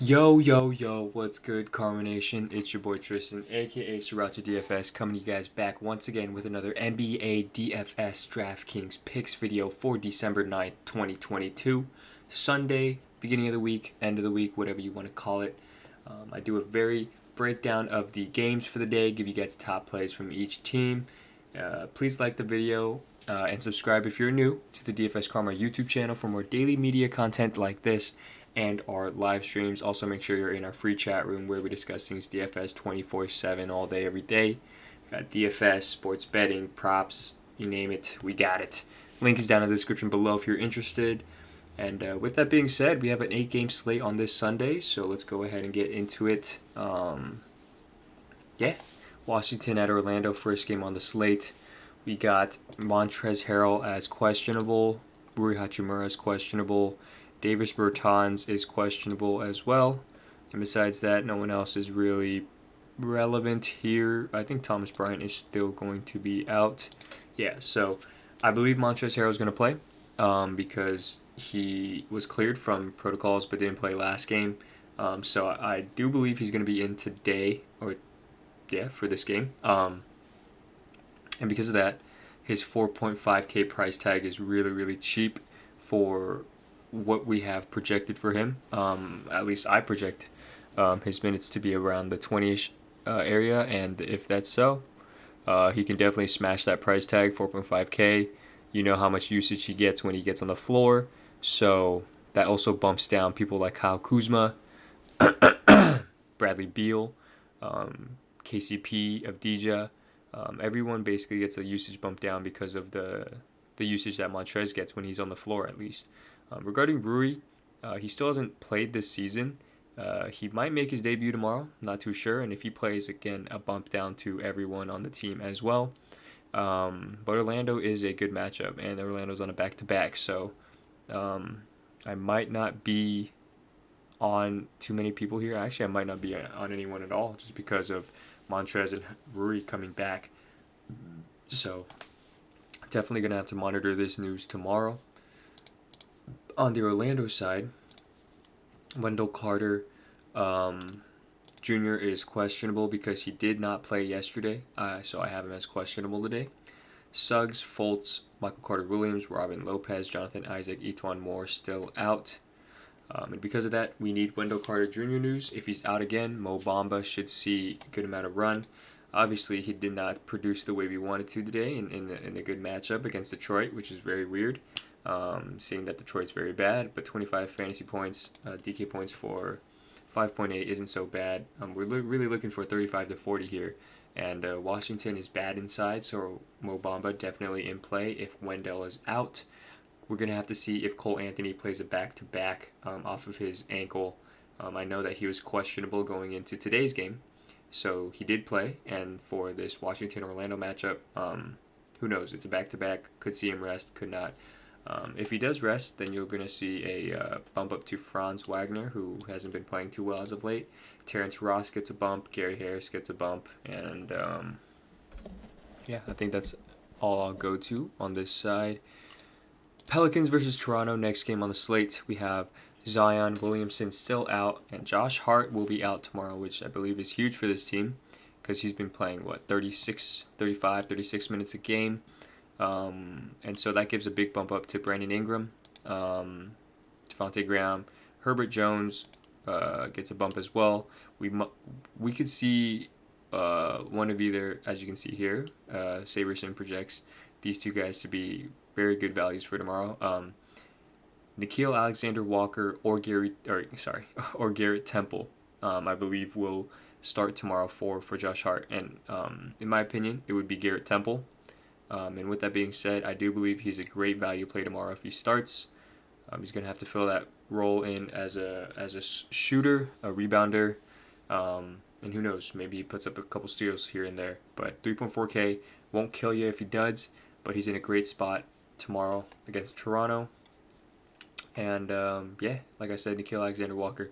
Yo, yo, yo, what's good, Karma Nation? It's your boy Tristan, aka Sriracha DFS, coming to you guys back once again with another NBA DFS DraftKings Picks video for December 9th, 2022. Sunday, beginning of the week, end of the week, whatever you want to call it. I do a very breakdown of the games for the day, give you guys top plays from each team. Please like the video and subscribe if you're new to the DFS Karma YouTube channel for more daily media content like this and our live streams. Also, make sure you're in our free chat room where we discuss things DFS 24/7 all day, every day. We got DFS, sports betting, props, you name it, we got it. Link is down in the description below if you're interested. And with that being said, we have an 8-game slate on this Sunday, so let's go ahead and get into it. Washington at Orlando, first game on the slate. We got Montrezl Harrell as questionable, Rui Hachimura as questionable, Davis Bertans is questionable as well. And besides that, no one else is really relevant here. I think Thomas Bryant is still going to be out. Yeah, so I believe Montrezl Harrell is going to play because he was cleared from protocols but didn't play last game. So I do believe he's going to be in today, for this game. And because of that, his 4.5K price tag is really, really cheap for what we have projected for him. At least I project his minutes to be around the 20-ish area, and if that's so, he can definitely smash that price tag, 4.5K. You know how much usage he gets when he gets on the floor, so that also bumps down people like Kyle Kuzma, Bradley Beal, KCP, Avdija. Everyone basically gets a usage bump down because of the usage that Montrez gets when he's on the floor, at least. Regarding Rui, he still hasn't played this season. He might make his debut tomorrow, not too sure. And if he plays, again, a bump down to everyone on the team as well. But Orlando is a good matchup, and Orlando's on a back-to-back. So I might not be on too many people here. Actually, I might not be on anyone at all just because of Montrez and Rui coming back. So definitely going to have to monitor this news tomorrow. On the Orlando side, Wendell Carter Jr. is questionable because he did not play yesterday, so I have him as questionable today. Suggs, Fultz, Michael Carter-Williams, Robin Lopez, Jonathan Isaac, Etuan Moore still out. And because of that, we need Wendell Carter Jr. news. If he's out again, Mo Bamba should see a good amount of run. Obviously, he did not produce the way we wanted to today in a good matchup against Detroit, which is very weird. Seeing that Detroit's very bad, but 25 fantasy points, DK points for 5.8 isn't so bad. We're really looking for 35 to 40 here, and Washington is bad inside, so Mo Bamba definitely in play if Wendell is out. We're going to have to see if Cole Anthony plays a back-to-back off of his ankle. I know that he was questionable going into today's game, so he did play, and for this Washington-Orlando matchup, who knows? It's a back-to-back. Could see him rest, could not. If he does rest, then you're going to see a bump up to Franz Wagner, who hasn't been playing too well as of late. Terrence Ross gets a bump. Gary Harris gets a bump. And, I think that's all I'll go to on this side. Pelicans versus Toronto, next game on the slate. We have Zion Williamson still out, and Josh Hart will be out tomorrow, which I believe is huge for this team because he's been playing, 36 minutes a game. And so that gives a big bump up to Brandon Ingram, Devontae Graham, Herbert Jones gets a bump as well. We could see one of either, as you can see here, Saberson projects these two guys to be very good values for tomorrow. Nickeil Alexander-Walker or Garrett Temple, I believe will start tomorrow for Josh Hart, and in my opinion, it would be Garrett Temple. And with that being said, I do believe he's a great value play tomorrow if he starts. He's going to have to fill that role in as a shooter, a rebounder, and who knows, maybe he puts up a couple steals here and there. But 3.4K won't kill you if he does, but he's in a great spot tomorrow against Toronto. And like I said, Nickeil Alexander-Walker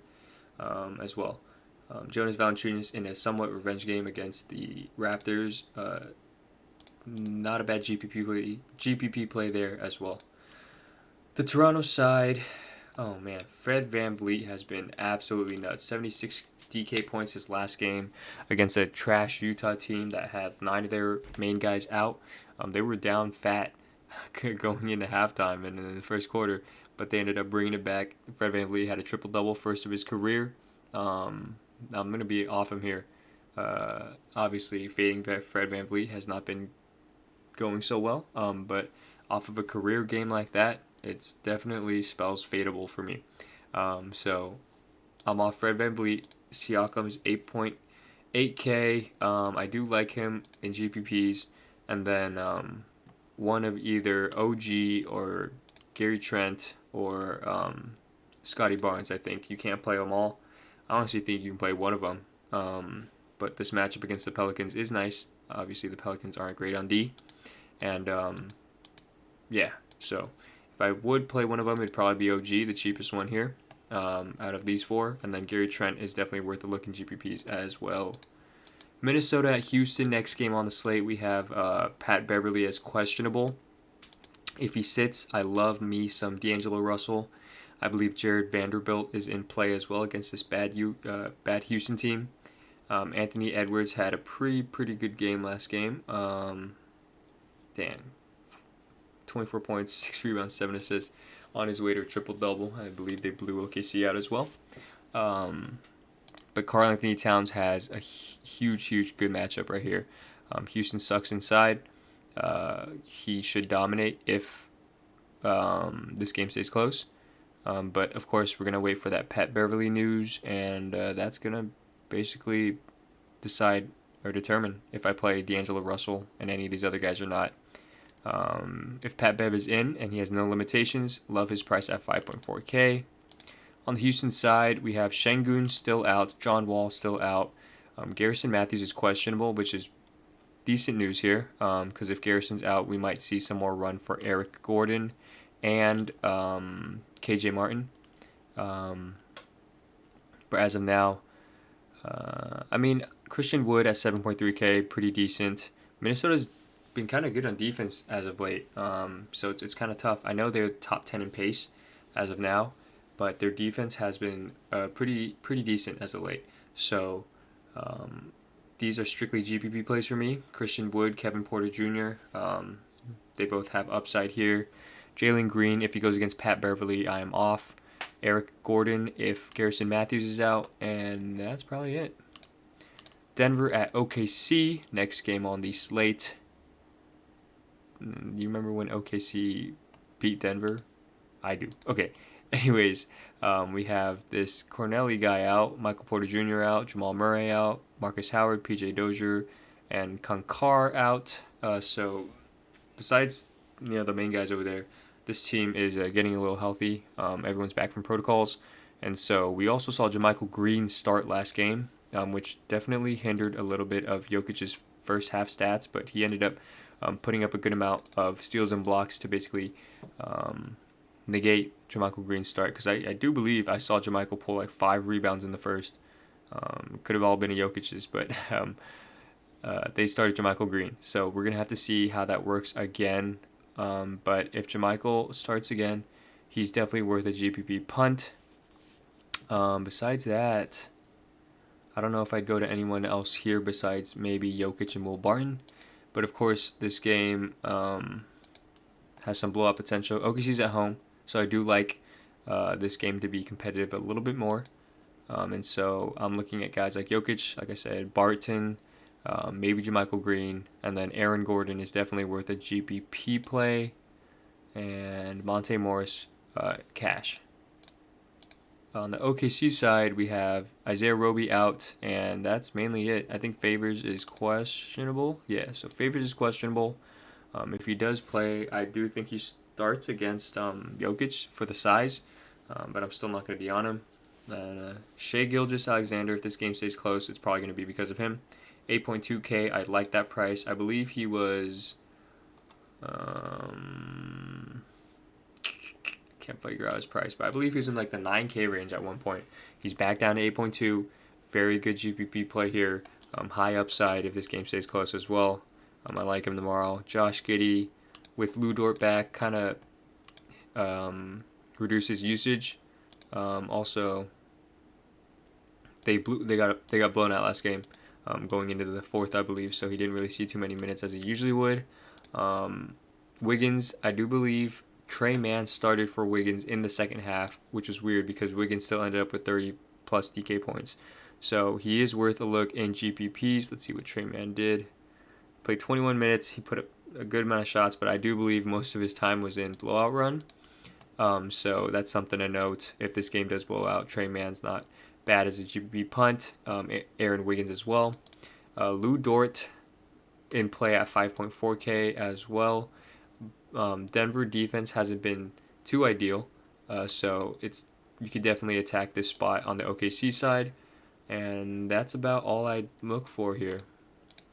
as well. Jonas Valanciunas in a somewhat revenge game against the Raptors. Not a bad GPP play there as well. The Toronto side, Oh man, Fred VanVleet has been absolutely nuts. 76 DK points his last game against a trash Utah team that had 9 of their main guys out. They were down fat going into halftime and in the first quarter, but they ended up bringing it back. Fred VanVleet had a triple double, first of his career. I'm gonna be off him here. Obviously, fading Fred VanVleet has not been going so well, but off of a career game like that, it's definitely spells fadeable for me. So I'm off Fred VanVleet. Siakam's 8.8K. I do like him in GPPs, and then one of either OG or Gary Trent or Scotty Barnes. I think you can't play them all. I honestly think you can play one of them. But this matchup against the Pelicans is nice. Obviously, the Pelicans aren't great on D. And yeah, so if I would play one of them, it'd probably be OG, the cheapest one here out of these four. And then Gary Trent is definitely worth a look in GPPs as well. Minnesota at Houston, next game on the slate, we have Pat Beverly as questionable. If he sits, I love me some D'Angelo Russell. I believe Jared Vanderbilt is in play as well against this bad Houston team. Anthony Edwards had a pretty good game last game. 24 points, 6 rebounds, 7 assists on his way to a triple-double. I believe they blew OKC out as well. But Karl Anthony Towns has a huge good matchup right here. Houston sucks inside. He should dominate if this game stays close. But, of course, we're going to wait for that Pat Beverly news, and that's going to basically decide or determine if I play D'Angelo Russell and any of these other guys or not. If Pat Bev is in and he has no limitations, love his price at 5.4K. On the Houston side, we have Şengün still out, John Wall still out. Garrison Matthews is questionable, which is decent news here, because if Garrison's out, we might see some more run for Eric Gordon and KJ Martin. But as of now, Christian Wood at 7.3K, pretty decent. Minnesota's been kind of good on defense as of late, so it's kind of tough. I know they're top 10 in pace as of now, but their defense has been pretty decent as of late. So these are strictly GPP plays for me. Christian Wood, Kevin Porter Jr., they both have upside here. Jalen Green, if he goes against Pat Beverly, I am off. Eric Gordon, if Garrison Matthews is out, and that's probably it. Denver at OKC, next game on the slate. You remember when OKC beat Denver? I do. Okay. Anyways, we have this Corneli guy out, Michael Porter Jr. out, Jamal Murray out, Marcus Howard, PJ Dozier, and Kankar out. So besides the main guys over there, this team is getting a little healthy. Everyone's back from protocols. And so we also saw JaMychal Green start last game, which definitely hindered a little bit of Jokic's first half stats, but he ended up putting up a good amount of steals and blocks to basically negate JaMychal Green's start, because I do believe I saw JaMychal pull like 5 rebounds in the first. Could have all been a Jokic's, but they started JaMychal Green. So we're going to have to see how that works again. But if JaMychal starts again, he's definitely worth a GPP punt. Besides that, I don't know if I'd go to anyone else here besides maybe Jokic and Will Barton. But of course, this game has some blowout potential. OKC's at home, so I do like this game to be competitive a little bit more. And so I'm looking at guys like Jokic, like I said, Barton, maybe JaMychal Green, and then Aaron Gordon is definitely worth a GPP play, and Monte Morris, cash. On the OKC side, we have Isaiah Roby out, and that's mainly it. I think Favors is questionable. Yeah, so Favors is questionable. If he does play, I do think he starts against Jokic for the size, but I'm still not going to be on him. And Shai Gilgeous-Alexander, if this game stays close, it's probably going to be because of him. 8.2K, I like that price. I believe he was... can't figure out his price, but I believe he was in like the 9K range at one point. He's back down to 8.2. Very good GPP play here. High upside if this game stays close as well. I like him tomorrow. Josh Giddey with Lou Dort back kind of reduces usage. Also, they got blown out last game, going into the fourth, I believe. So he didn't really see too many minutes as he usually would. Wiggins, I do believe Trey Mann started for Wiggins in the second half, which was weird because Wiggins still ended up with 30 plus DK points. So he is worth a look in GPPs. Let's see what Trey Mann did. Played 21 minutes. He put up a good amount of shots, but I do believe most of his time was in blowout run. So that's something to note. If this game does blow out, Trey Mann's not bad as a GPP punt. Aaron Wiggins as well. Lou Dort in play at 5.4K as well. Denver defense hasn't been too ideal, so you could definitely attack this spot on the OKC side, and that's about all I look for here.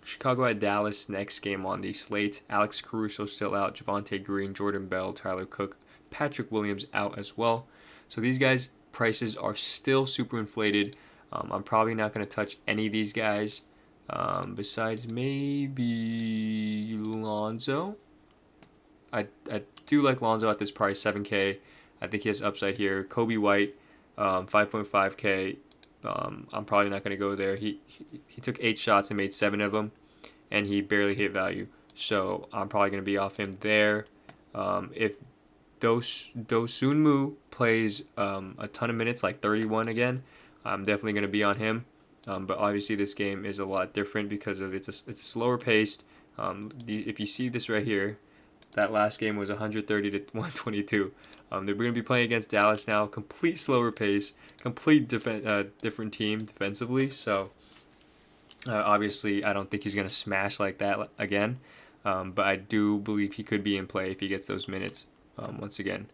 Chicago at Dallas next game on the slate. Alex Caruso still out, Javonte Green, Jordan Bell, Tyler Cook, Patrick Williams out as well. So these guys' prices are still super inflated. I'm probably not going to touch any of these guys besides maybe Lonzo. I do like Lonzo at this price, 7K. I think he has upside here. Kobe White, 5.5K. I'm probably not going to go there. He took 8 shots and made 7 of them, and he barely hit value. So I'm probably going to be off him there. If Dosunmu plays a ton of minutes, like 31 again, I'm definitely going to be on him. But obviously this game is a lot different because of it's slower paced. If you see this right here, that last game was 130 to 122. They're going to be playing against Dallas now. Complete slower pace, complete different team defensively. So obviously, I don't think he's going to smash like that again. But I do believe he could be in play if he gets those minutes once again.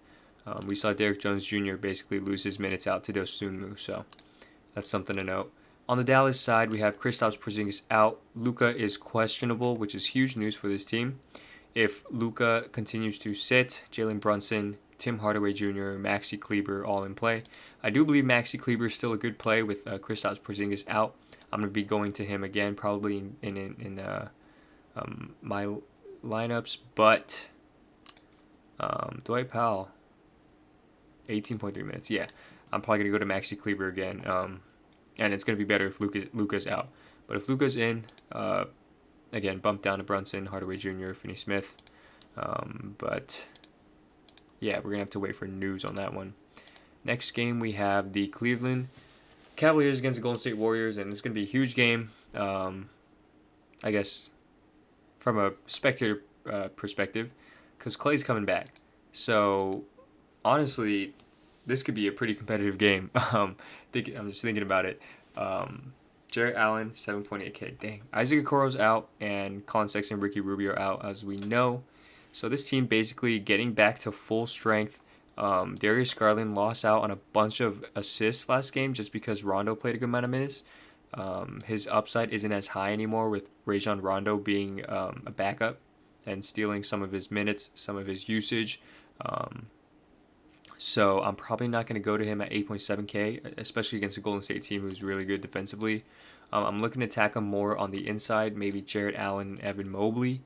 We saw Derrick Jones Jr. basically lose his minutes out to Dosunmu. So that's something to note. On the Dallas side, we have Kristaps Porzingis out. Luka is questionable, which is huge news for this team. If Luka continues to sit, Jalen Brunson, Tim Hardaway Jr., Maxi Kleber all in play. I do believe Maxi Kleber is still a good play with Kristaps Porzingis out. I'm going to be going to him again probably in my lineups. But Dwight Powell, 18.3 minutes. Yeah, I'm probably going to go to Maxi Kleber again. And it's going to be better if Luka's out. But if Luka's in, again, bump down to Brunson, Hardaway Jr., Finney-Smith. But, yeah, we're going to have to wait for news on that one. Next game, we have the Cleveland Cavaliers against the Golden State Warriors, and it's going to be a huge game, I guess, from a spectator perspective, because Klay's coming back. So, honestly, this could be a pretty competitive game. I'm just thinking about it. Jarrett Allen, 7.8K. Dang. Isaac Okoro's out, and Colin Sexton and Ricky Rubio are out, as we know. So this team basically getting back to full strength. Darius Garland lost out on a bunch of assists last game just because Rondo played a good amount of minutes. His upside isn't as high anymore with Rajon Rondo being a backup and stealing some of his minutes, some of his usage. So I'm probably not going to go to him at 8.7K, especially against a Golden State team who's really good defensively. I'm looking to attack him more on the inside, maybe Jarrett Allen and Evan Mobley.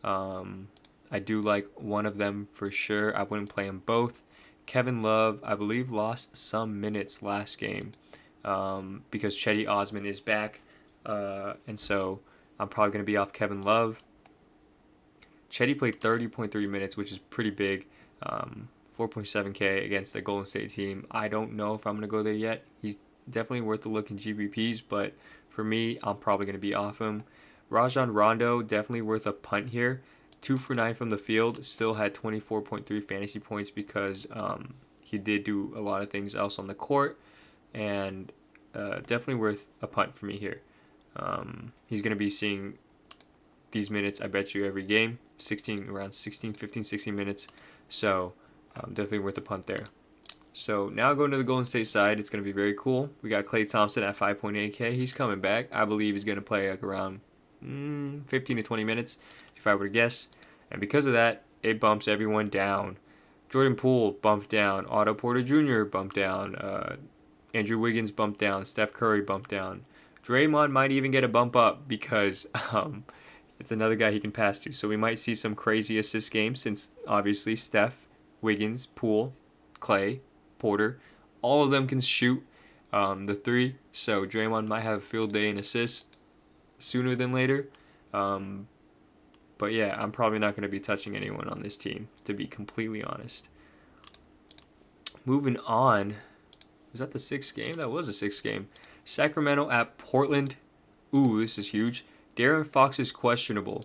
I do like one of them for sure. I wouldn't play them both. Kevin Love, I believe, lost some minutes last game because Cedi Osman is back. And so I'm probably going to be off Kevin Love. Cedi played 30.3 minutes, which is pretty big. 4.7K against the Golden State team. I don't know if I'm going to go there yet. He's definitely worth a look in GPPs, but for me, I'm probably going to be off him. Rajon Rondo, definitely worth a punt here. 2 for 9 from the field, still had 24.3 fantasy points because he did do a lot of things else on the court, and definitely worth a punt for me here. He's going to be seeing these minutes, I bet you, every game, around 16 minutes. So definitely worth a punt there. So now going to the Golden State side, it's going to be very cool. We got Klay Thompson at 5.8K. He's coming back. I believe he's going to play like around 15 to 20 minutes, if I were to guess. And because of that, it bumps everyone down. Jordan Poole bumped down. Otto Porter Jr. bumped down. Andrew Wiggins bumped down. Steph Curry bumped down. Draymond might even get a bump up because it's another guy he can pass to. So we might see some crazy assist games since obviously Steph, Wiggins, Poole, Klay, Porter, all of them can shoot the three. So Draymond might have a field day in assists sooner than later. But yeah, I'm probably not going to be touching anyone on this team, to be completely honest. Moving on. Was that the sixth game? That was the sixth game. Sacramento at Portland. Ooh, this is huge. De'Aaron Fox is questionable.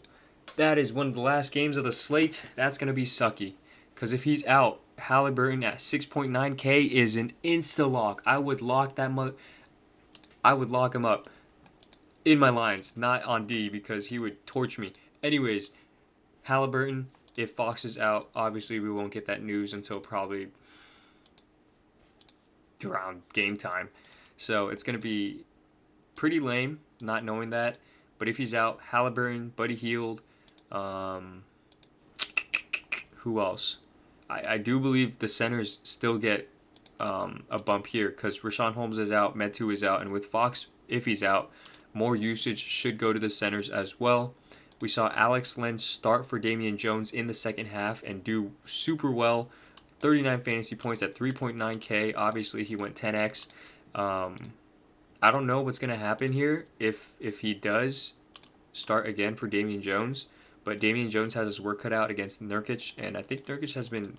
That is one of the last games of the slate. That's going to be sucky. Because if he's out, Halliburton at 6.9K is an insta-lock. I would lock him up in my lines, not on D, because he would torch me. Anyways, Halliburton, if Fox is out, obviously we won't get that news until probably around game time. So it's going to be pretty lame not knowing that. But if he's out, Halliburton, Buddy Hield, who else? I do believe the centers still get a bump here because Rashawn Holmes is out, Metu is out, and with Fox, if he's out, more usage should go to the centers as well. We saw Alex Len start for Damian Jones in the second half and do super well. 39 fantasy points at 3.9K. Obviously, he went 10x. I don't know what's going to happen here if he does start again for Damian Jones. But Damian Jones has his work cut out against Nurkic, and I think Nurkic has been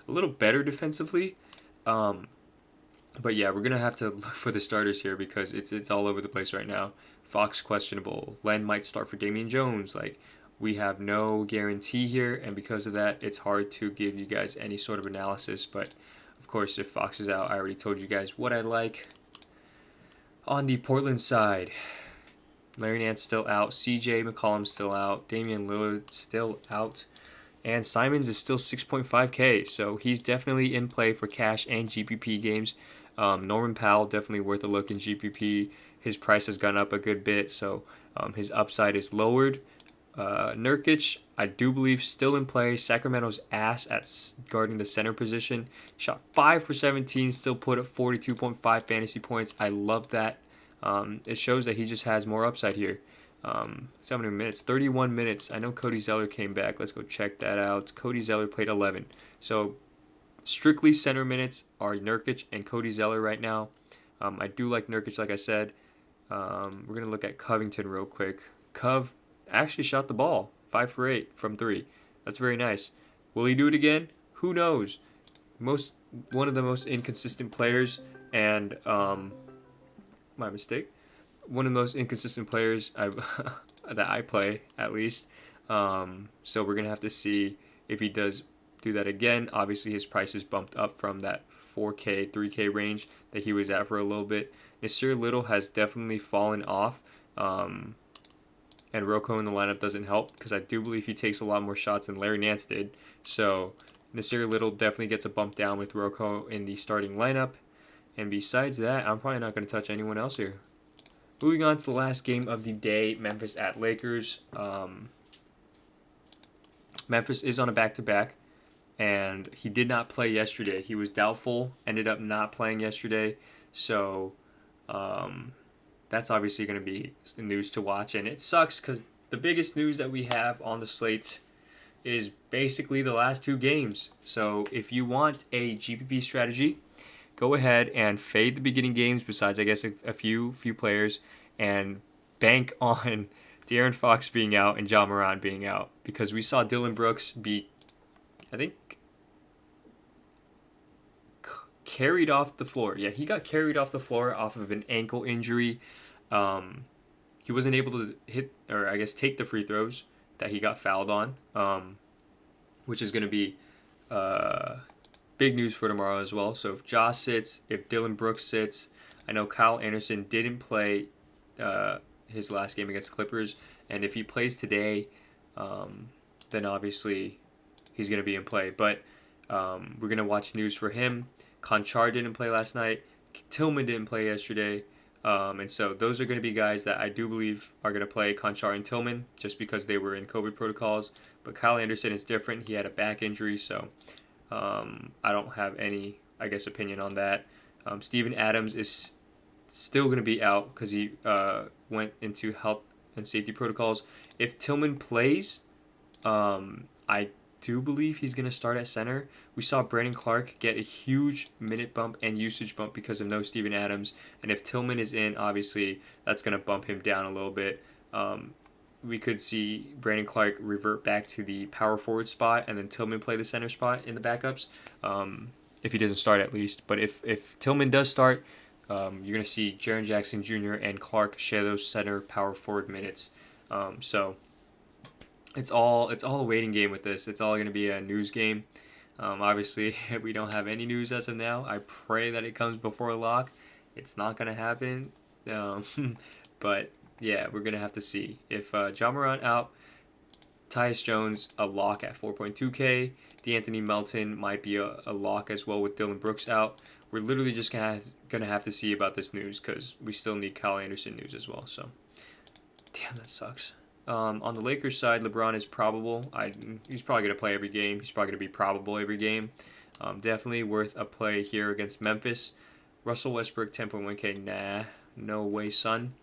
a little better defensively. But yeah, we're going to have to look for the starters here because it's all over the place right now. Fox questionable. Len might start for Damian Jones. Like, we have no guarantee here, and because of that, it's hard to give you guys any sort of analysis. But, of course, if Fox is out, I already told you guys what I like. On the Portland side, Larry Nance still out. CJ McCollum still out. Damian Lillard still out. And Simons is still 6.5K, so he's definitely in play for cash and GPP games. Norman Powell, definitely worth a look in GPP. His price has gone up a good bit, so his upside is lowered. Nurkic, I do believe, still in play. Sacramento's ass at guarding the center position. Shot 5 for 17, still put up 42.5 fantasy points. I love that. It shows that he just has more upside here. 70 minutes, 31 minutes. I know Cody Zeller came back. Let's go check that out. Cody Zeller played 11. So strictly center minutes are Nurkic and Cody Zeller right now. I do like Nurkic, like I said. We're going to look at Covington real quick. Cov actually shot the ball 5 for 8 from 3. That's very nice. Will he do it again? Who knows? One of the most inconsistent players, and my mistake. One of the most inconsistent players that I play, at least. So we're gonna have to see if he does do that again. Obviously, his price is bumped up from that 4K, 3K range that he was at for a little bit. Nasir Little has definitely fallen off. And Rocco in the lineup doesn't help because I do believe he takes a lot more shots than Larry Nance did. So Nasir Little definitely gets a bump down with Rocco in the starting lineup. And besides that, I'm probably not going to touch anyone else here. Moving on to the last game of the day, Memphis at Lakers. Memphis is on a back-to-back, and he did not play yesterday. He was doubtful, ended up not playing yesterday. So that's obviously going to be news to watch. And it sucks because the biggest news that we have on the slate is basically the last two games. So if you want a GPP strategy, go ahead and fade the beginning games besides, I guess, a few players, and bank on De'Aaron Fox being out and Ja Morant being out. Because we saw Dylan Brooks be, I think, carried off the floor. Yeah, he got carried off the floor off of an ankle injury. He wasn't able to hit, or I guess take the free throws that he got fouled on, which is going to be big news for tomorrow as well. So if Ja sits, if Dylan Brooks sits, I know Kyle Anderson didn't play his last game against the Clippers, and if he plays today, then obviously he's going to be in play. But we're going to watch news for him. Conchar didn't play last night. Tillman didn't play yesterday. And so those are going to be guys that I do believe are going to play, Conchar and Tillman, just because they were in COVID protocols. But Kyle Anderson is different. He had a back injury, so I don't have any, I guess, opinion on that. Steven Adams is still going to be out because he went into health and safety protocols. If Tillman plays, I do believe he's going to start at center. We saw Brandon Clark get a huge minute bump and usage bump because of no Steven Adams. And if Tillman is in, obviously, that's going to bump him down a little bit. We could see Brandon Clark revert back to the power forward spot and then Tillman play the center spot in the backups, if he doesn't start at least. But if Tillman does start, you're going to see Jaren Jackson Jr. and Clark share those center power forward minutes. So it's all a waiting game with this. It's all going to be a news game. Obviously, we don't have any news as of now. I pray that it comes before lock. It's not going to happen. But yeah, we're going to have to see. If Ja Morant out, Tyus Jones a lock at 4.2K. D'Anthony Melton might be a lock as well with Dylan Brooks out. We're literally just going to have to see about this news because we still need Kyle Anderson news as well. So, damn, that sucks. On the Lakers side, LeBron is probable. He's probably going to play every game. He's probably going to be probable every game. Definitely worth a play here against Memphis. Russell Westbrook, 10.1K. Nah, no way, son.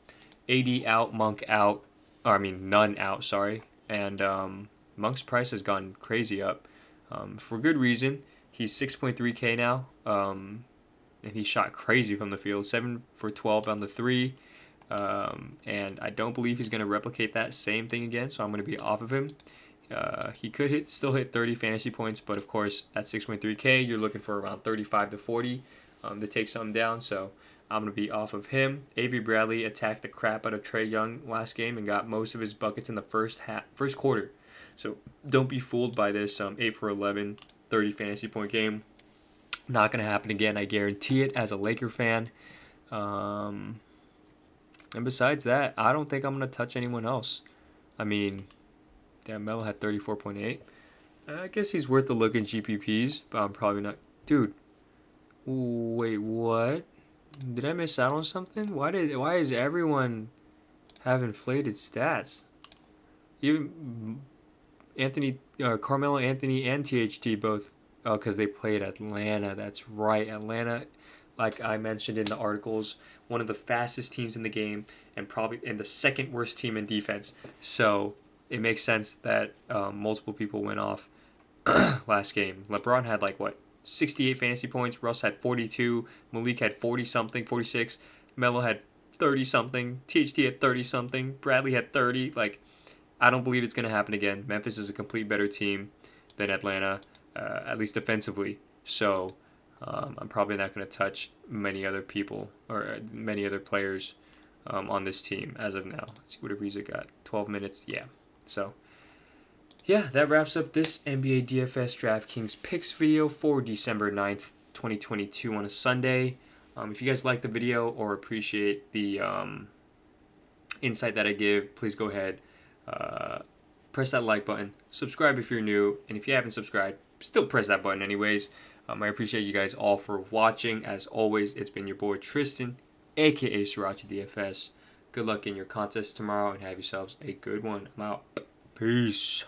AD out, Monk out. None out, sorry. And Monk's price has gone crazy up for good reason. He's 6.3K now. And he shot crazy from the field. 7 for 12 on the 3. And I don't believe he's going to replicate that same thing again, so I'm going to be off of him. He could still hit 30 fantasy points, but of course at 6.3K, you're looking for around 35 to 40 to take something down, so I'm going to be off of him. Avery Bradley attacked the crap out of Trae Young last game and got most of his buckets in the first quarter. So don't be fooled by this 8 for 11, 30 fantasy point game. Not going to happen again, I guarantee it, as a Laker fan. And besides that, I don't think I'm going to touch anyone else. Damn, Melo had 34.8. I guess he's worth a look in GPPs, but I'm probably not. Dude, wait, what? Did I miss out on something? Why is everyone have inflated stats? Even Carmelo Anthony and THT both. Oh, because they played Atlanta. That's right, Atlanta. Like I mentioned in the articles, one of the fastest teams in the game and the second worst team in defense. So it makes sense that multiple people went off last game. LeBron had 68 fantasy points. Russ had 42. Malik had 40-something, 46. Melo had 30-something. THT had 30-something. Bradley had 30. I don't believe it's going to happen again. Memphis is a complete better team than Atlanta, at least defensively. So I'm probably not going to touch many other people or many other players on this team as of now. Let's see what Ariza got. 12 minutes. Yeah. So, yeah, that wraps up this NBA DFS DraftKings Picks video for December 9th, 2022 on a Sunday. If you guys like the video or appreciate the insight that I give, please go ahead, press that like button, subscribe if you're new, and if you haven't subscribed, still press that button anyways. I appreciate you guys all for watching. As always, it's been your boy Tristan, aka Sriracha DFS. Good luck in your contest tomorrow and have yourselves a good one. I'm out. Peace.